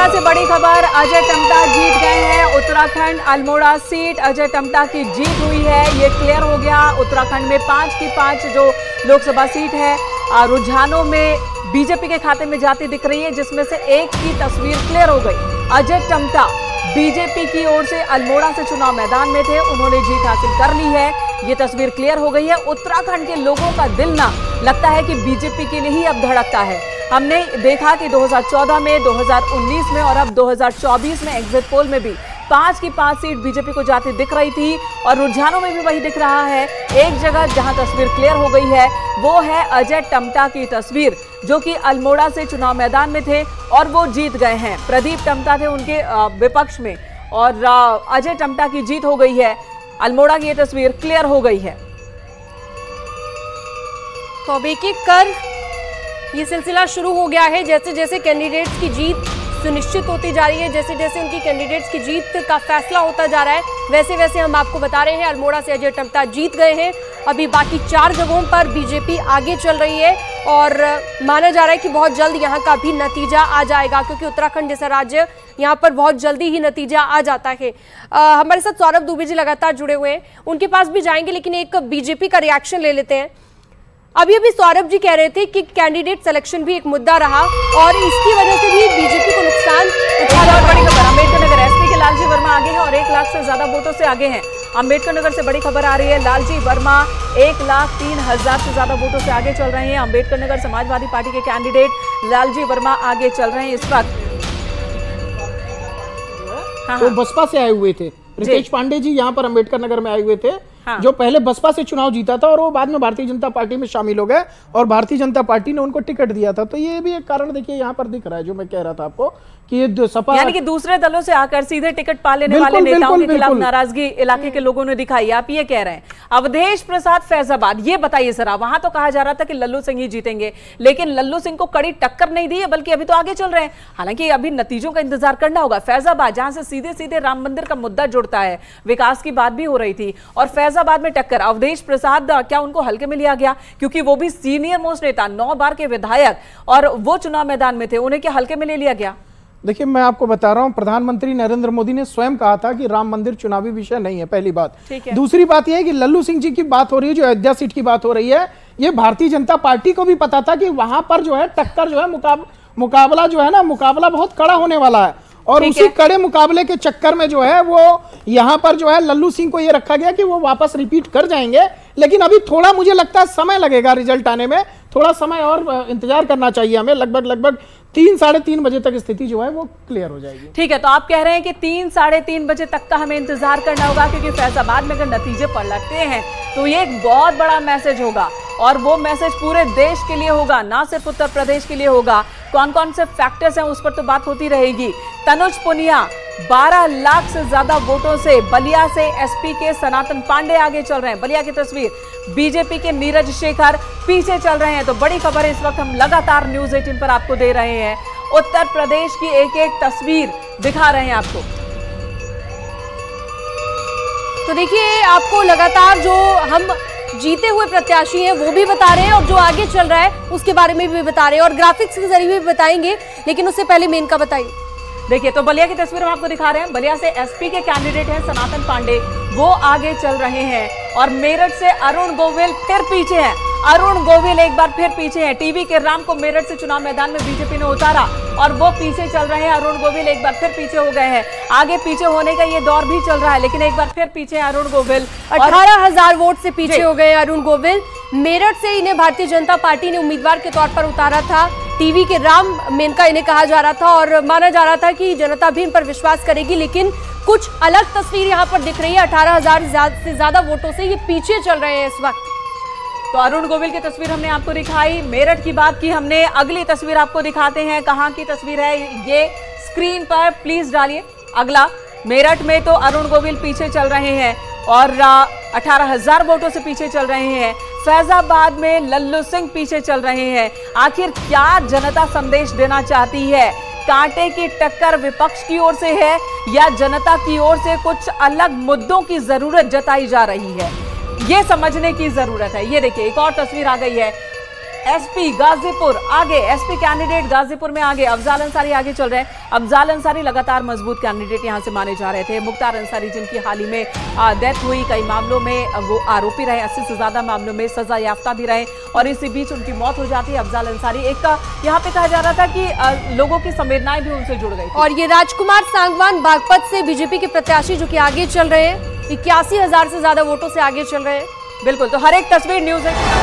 अल्मोड़ा से बड़ी खबर, अजय टम्टा जीत गए हैं उत्तराखंड अल्मोड़ा सीट। अजय टम्टा की जीत हुई है, ये क्लियर हो गया। उत्तराखंड में 5 की 5 जो लोकसभा सीट है रुझानों में बीजेपी के खाते में जाती दिख रही है, जिसमें से एक की तस्वीर क्लियर हो गई। अजय टम्टा बीजेपी की ओर से अल्मोड़ा से चुनाव मैदान में थे, उन्होंने जीत हासिल कर ली है, ये तस्वीर क्लियर हो गई है। उत्तराखंड के लोगों का दिल ना लगता है कि बीजेपी के लिए ही अब धड़कता है। हमने देखा कि 2014 में, 2019 में और अब 2024 में एग्जिट पोल में भी 5 की 5 सीट बीजेपी को जाती दिख रही थी और रुझानों में भी वही दिख रहा है। एक जगह जहां तस्वीर क्लियर हो गई है वो है अजय टम्टा की तस्वीर, जो कि अल्मोड़ा से चुनाव मैदान में थे और वो जीत गए हैं। प्रदीप टम्टा थे उनके विपक्ष में और अजय टम्टा की जीत हो गई है। अल्मोड़ा की ये तस्वीर क्लियर हो गई है। तो अब एक एक कर ये सिलसिला शुरू हो गया है। जैसे जैसे कैंडिडेट्स की जीत सुनिश्चित होती जा रही है, जैसे जैसे उनकी कैंडिडेट्स की जीत का फैसला होता जा रहा है, वैसे वैसे हम आपको बता रहे हैं अल्मोड़ा से अजय टम्टा जीत गए हैं। अभी बाकी 4 जगहों पर बीजेपी आगे चल रही है और माना जा रहा है कि बहुत जल्द यहाँ का भी नतीजा आ जाएगा, क्योंकि उत्तराखंड जैसा राज्य यहाँ पर बहुत जल्दी ही नतीजा आ जाता है। हमारे साथ सौरभ दुबे जी लगातार जुड़े हुए हैं, उनके पास भी जाएंगे, लेकिन एक बीजेपी का रिएक्शन ले लेते हैं। अभी सौरभ जी कह रहे थे कि कैंडिडेट सिलेक्शन भी एक मुद्दा रहा और इसकी वजह से भी बीजेपी को नुकसान उठाना। बड़ी खबर, अम्बेडकर नगर एसपी के लालजी वर्मा आगे हैं और 1 लाख से ज्यादा वोटों से आगे हैं। अम्बेडकर नगर से बड़ी खबर आ रही है, लालजी वर्मा 1,03,000 से ज्यादा वोटों से आगे चल रहे हैं। अम्बेडकर नगर समाजवादी पार्टी के कैंडिडेट लालजी वर्मा आगे चल रहे हैं इस वक्त। तो बसपा से आए हुए थे रितेश पांडे जी, यहाँ पर अम्बेडकर नगर में आए हुए थे। हाँ। जो पहले बसपा से चुनाव जीता था और वो बाद में भारतीय जनता पार्टी में शामिल हो गए और भारतीय जनता पार्टी ने उनको टिकट दिया था। तो ये भी एक कारण देखिए यहाँ पर दिख रहा है, जो मैं कह रहा था आपको कि ये सपा यानी कि दूसरे दलों से आकर सीधे टिकट पा लेने वाले नेताओं के खिलाफ नाराजगी इलाके के लोगों ने दिखाई, आप ये कह रहे हैं। अवधेश प्रसाद फैजाबाद, ये बताइए जरा, वहां तो कहा जा रहा था कि लल्लू सिंह ही जीतेंगे, लेकिन लल्लू सिंह को कड़ी टक्कर नहीं दी है, बल्कि अभी तो आगे चल रहे हैं। हालांकि अभी नतीजों का इंतजार करना होगा। फैजाबाद जहां से सीधे सीधे राम मंदिर का मुद्दा जुड़ता है, विकास की बात भी हो रही थी और फैजाबाद में टक्कर। अवधेश प्रसाद क्या उनको हल्के में लिया गया, क्योंकि वो भी सीनियर मोस्ट नेता, 9 बार के विधायक और वो चुनाव मैदान में थे, उन्हें क्या हल्के में ले लिया गया? देखिए मैं आपको बता रहा हूं, प्रधानमंत्री नरेंद्र मोदी ने स्वयं कहा था कि राम मंदिर चुनावी विषय नहीं है, पहली बात। दूसरी बात यह है कि लल्लू सिंह जी की बात हो रही है, जो अयोध्या सीट की बात हो रही है, ये भारतीय जनता पार्टी को भी पता था कि वहां पर जो है टक्कर जो है मुकाबला जो है ना, मुकाबला बहुत कड़ा होने वाला है और उसी कड़े मुकाबले के चक्कर में जो है वो यहाँ पर जो है लल्लू सिंह को ये रखा गया कि वो वापस रिपीट कर जाएंगे। लेकिन अभी थोड़ा मुझे लगता है समय लगेगा रिजल्ट आने में, थोड़ा समय और इंतजार करना चाहिए हमें। लगभग 3 साढ़े 3 बजे तक स्थिति जो है वो क्लियर हो जाएगी। ठीक है, तो आप कह रहे हैं कि 3 साढ़े 3 बजे तक का हमें इंतजार करना होगा, क्योंकि फैजाबाद में अगर नतीजे पलटते हैं तो ये एक बहुत बड़ा मैसेज होगा और वो मैसेज पूरे देश के लिए होगा, ना सिर्फ उत्तर प्रदेश के लिए होगा। कौन कौन से फैक्टर्स हैं उस पर तो बात होती रहेगी। तनुज पुनिया 12 लाख से ज्यादा वोटों से बलिया से एसपी के सनातन पांडे आगे चल रहे हैं। बलिया की तस्वीर, बीजेपी के नीरज शेखर पीछे चल रहे हैं। तो बड़ी खबर इस वक्त हम लगातार न्यूज 18 पर आपको दे रहे हैं। उत्तर प्रदेश की एक एक तस्वीर दिखा रहे हैं आपको। तो देखिए आपको लगातार जो हम जीते हुए प्रत्याशी हैं वो भी बता रहे हैं और जो आगे चल रहा है उसके बारे में भी बता रहे हैं और ग्राफिक्स के जरिए भी बताएंगे, लेकिन उससे पहले मेन का बताइए। देखिए, तो बलिया की तस्वीर हम आपको दिखा रहे हैं। बलिया से एसपी के कैंडिडेट हैं सनातन पांडे, वो आगे चल रहे हैं और मेरठ से अरुण गोविल फिर पीछे हैं। अरुण गोविल एक बार फिर पीछे हैं। टीवी के राम को मेरठ से चुनाव मैदान में बीजेपी ने उतारा और वो पीछे चल रहे हैं। अरुण गोविल एक बार फिर पीछे हो गए हैं। आगे पीछे होने का ये दौर भी चल रहा है, लेकिन एक बार फिर पीछे हैं अरुण गोविल। 18,000 वोट से पीछे हो गए अरुण गोविल। मेरठ से इन्हें भारतीय जनता पार्टी ने उम्मीदवार के तौर पर उतारा था। टीवी के राम मेनका इन्हें कहा जा रहा था और माना जा रहा था कि जनता भी इन पर विश्वास करेगी, लेकिन कुछ अलग तस्वीर यहाँ पर दिख रही है। 18,000 से ज्यादा वोटों से ये पीछे चल रहे हैं इस वक्त। तो अरुण गोविल की तस्वीर हमने आपको दिखाई, मेरठ की बात की हमने। अगली तस्वीर आपको दिखाते हैं, कहां की तस्वीर है ये स्क्रीन पर प्लीज डालिए। अगला, मेरठ में तो अरुण गोविल पीछे चल रहे हैं और 18,000 वोटों से पीछे चल रहे हैं। फैजाबाद में लल्लू सिंह पीछे चल रहे हैं। आखिर क्या जनता संदेश देना चाहती है? कांटे की टक्कर विपक्ष की ओर से है या जनता की ओर से कुछ अलग मुद्दों की जरूरत जताई जा रही है? ये समझने की जरूरत है। ये देखिए, एक और तस्वीर आ गई है। एसपी गाजीपुर आगे, एसपी कैंडिडेट गाजीपुर में आगे, अफजाल अंसारी आगे चल रहे हैं। अफजाल अंसारी लगातार मजबूत कैंडिडेट यहां से माने जा रहे थे। मुख्तार अंसारी जिनकी हाल ही में डेथ हुई, कई मामलों में वो आरोपी रहे, 80 से ज्यादा मामलों में सजा याफ्ता भी रहे और इसी बीच उनकी मौत हो जाती है। अफजाल अंसारी एक यहाँ पे कहा जा रहा था कि लोगों की संवेदनाएं भी उनसे जुड़ गई। और ये राजकुमार सांगवान बागपत से बीजेपी के प्रत्याशी जो कि आगे चल रहे हैं, 81,000 से ज्यादा वोटों से आगे चल रहे हैं। बिल्कुल, तो हर एक तस्वीर न्यूज़ है